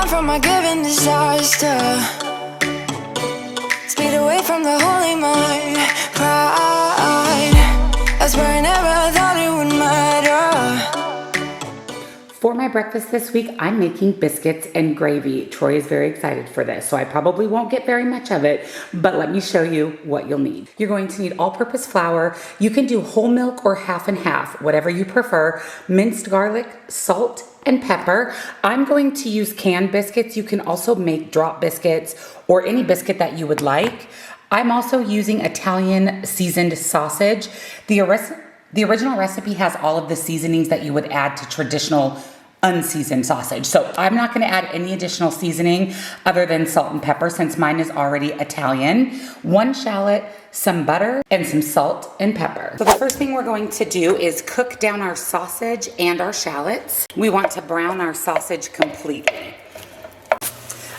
run from my given disaster. Speed away from the holy mind. Pride, that's where I never thought it would matter. For my breakfast this week, I'm making biscuits and gravy. Troy is very excited for this, so I probably won't get very much of it, but let me show you what you'll need. You're going to need all-purpose flour. You can do whole milk or half and half, whatever you prefer. Minced garlic, salt, and pepper. I'm going to use canned biscuits. You can also make drop biscuits or any biscuit that you would like. I'm also using Italian seasoned sausage. The original recipe has all of the seasonings that you would add to traditional unseasoned sausage. So I'm not going to add any additional seasoning other than salt and pepper since mine is already Italian. 1 shallot, some butter, and some salt and pepper. So the first thing we're going to do is cook down our sausage and our shallots. We want to brown our sausage completely.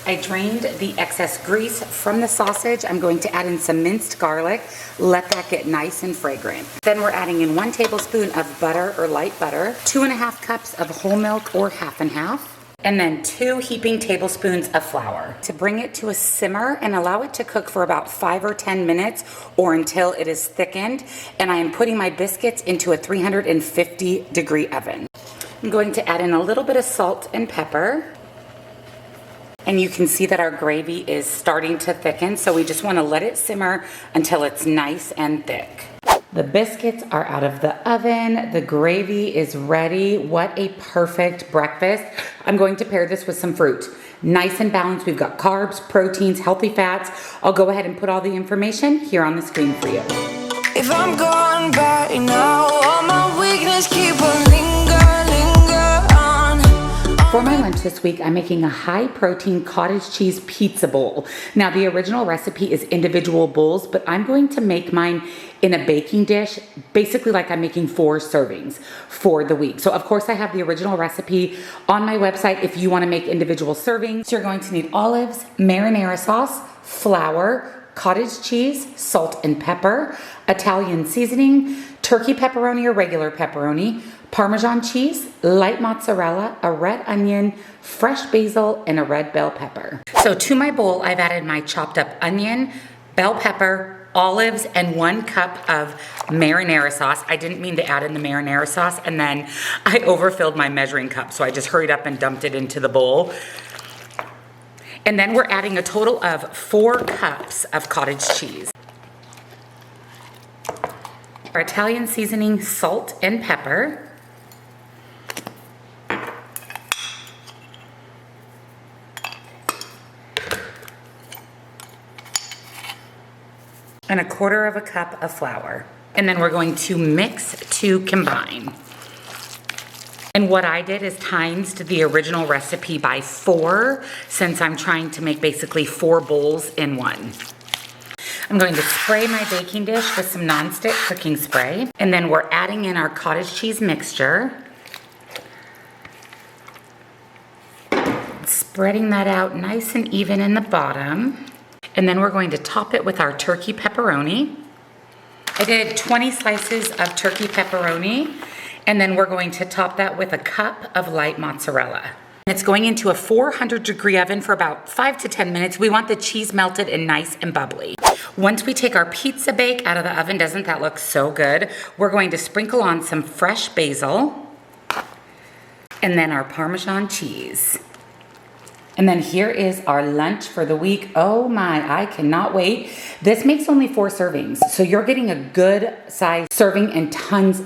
I drained the excess grease from the sausage. I'm going to add in some minced garlic. Let that get nice and fragrant. Then we're adding in 1 tablespoon of butter or light butter, 2½ cups of whole milk or half and half, and then 2 heaping tablespoons of flour. To bring it to a simmer and allow it to cook for about 5 or 10 minutes or until it is thickened. And I am putting my biscuits into a 350-degree oven. I'm going to add in a little bit of salt and pepper. And you can see that our gravy is starting to thicken, so we just want to let it simmer until it's nice and thick. The biscuits are out of the oven. The gravy is ready. What a perfect breakfast. I'm going to pair this with some fruit. Nice and balanced. We've got carbs, proteins, healthy fats. I'll go ahead and put all the information here on the screen for you. If I'm gone by now, all my weakness keep on linger on. For my lunch this week, I'm making a high-protein cottage cheese pizza bowl. Now, the original recipe is individual bowls, but I'm going to make mine in a baking dish, basically like I'm making 4 servings for the week. So, of course, I have the original recipe on my website if you want to make individual servings. So you're going to need olives, marinara sauce, flour, cottage cheese, salt and pepper, Italian seasoning, turkey pepperoni or regular pepperoni, Parmesan cheese, light mozzarella, a red onion, fresh basil, and a red bell pepper. So to my bowl, I've added my chopped up onion, bell pepper, olives, and 1 cup of marinara sauce. I didn't mean to add in the marinara sauce, and then I overfilled my measuring cup, so I just hurried up and dumped it into the bowl. And then we're adding a total of 4 cups of cottage cheese. Our Italian seasoning, salt and pepper. And 1/4 cup of flour. And then we're going to mix to combine. And what I did is times the original recipe by 4, since I'm trying to make basically 4 bowls in one. I'm going to spray my baking dish with some nonstick cooking spray. And then we're adding in our cottage cheese mixture. Spreading that out nice and even in the bottom. And then we're going to top it with our turkey pepperoni. I did 20 slices of turkey pepperoni, and then we're going to top that with a cup of light mozzarella. It's going into a 400-degree oven for about 5 to 10 minutes. We want the cheese melted and nice and bubbly. Once we take our pizza bake out of the oven, doesn't that look so good? We're going to sprinkle on some fresh basil, and then our Parmesan cheese. And then here is our lunch for the week. Oh my, I cannot wait. This makes only 4 servings, so you're getting a good size serving and tons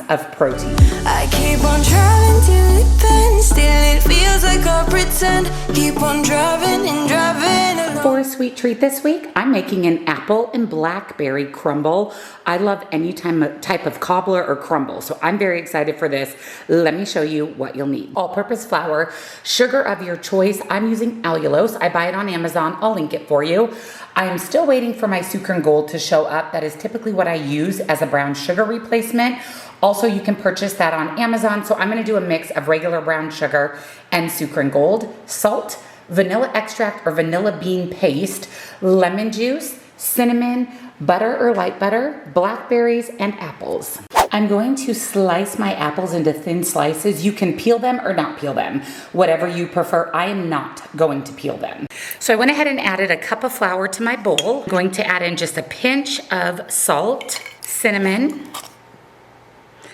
of protein. I keep on driving till it bends, still it feels like I pretend. Keep on driving and driving along. For a sweet treat this week, I'm making an apple and blackberry crumble. I love any type of cobbler or crumble, so I'm very excited for this. Let me show you what you'll need. All-purpose flour, sugar of your choice. I'm using allulose. I buy it on Amazon. I'll link it for you. I am still waiting for my Sucre Gold to show up. That is typically what I use as a brown sugar replacement. Also, you can purchase that on Amazon. So I'm going to do a mix of regular brown sugar and Sucre Gold, salt, vanilla extract or vanilla bean paste, lemon juice, cinnamon, butter or light butter, blackberries, and apples. I'm going to slice my apples into thin slices. You can peel them or not peel them, whatever you prefer. I am not going to peel them. So I went ahead and added a cup of flour to my bowl. I'm going to add in just a pinch of salt, cinnamon.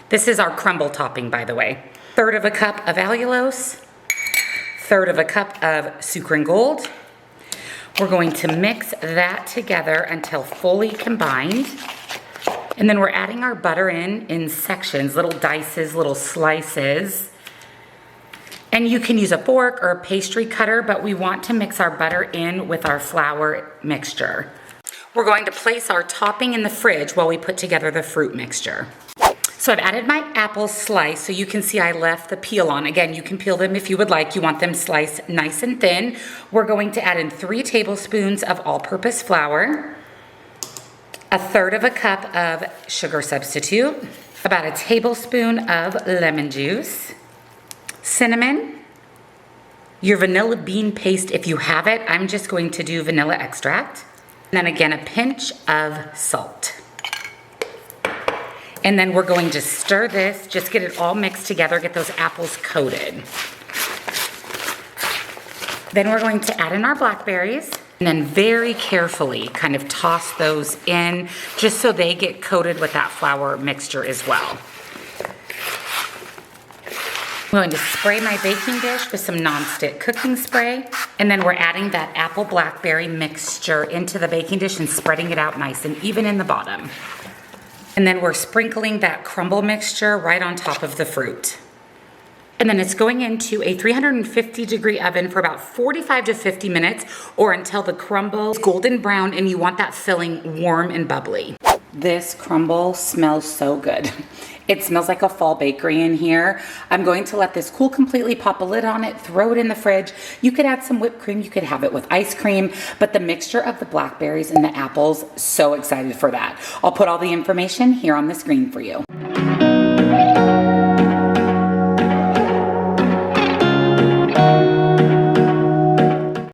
This is our crumble topping, by the way. 1/3 of a cup of allulose, 1/3 of a cup of sucre and gold. We're going to mix that together until fully combined. And then we're adding our butter in sections, little dices, little slices. And you can use a fork or a pastry cutter, but we want to mix our butter in with our flour mixture. We're going to place our topping in the fridge while we put together the fruit mixture. So I've added my apple slice, so you can see I left the peel on. Again, you can peel them if you would like. You want them sliced nice and thin. We're going to add in 3 tablespoons of all-purpose flour, 1/3 of a cup of sugar substitute, about a tablespoon of lemon juice, cinnamon, your vanilla bean paste if you have it. I'm just going to do vanilla extract. And then again, a pinch of salt. And then we're going to stir this, just get it all mixed together, get those apples coated. Then we're going to add in our blackberries, and then very carefully kind of toss those in, just so they get coated with that flour mixture as well. I'm going to spray my baking dish with some nonstick cooking spray, and then we're adding that apple blackberry mixture into the baking dish and spreading it out nice and even in the bottom. And then we're sprinkling that crumble mixture right on top of the fruit. And then it's going into a 350-degree oven for about 45 to 50 minutes, or until the crumble is golden brown and you want that filling warm and bubbly. This crumble smells so good. It smells like a fall bakery in here. I'm going to let this cool completely, pop a lid on it, throw it in the fridge. You could add some whipped cream, you could have it with ice cream, but the mixture of the blackberries and the apples, so excited for that. I'll put all the information here on the screen for you.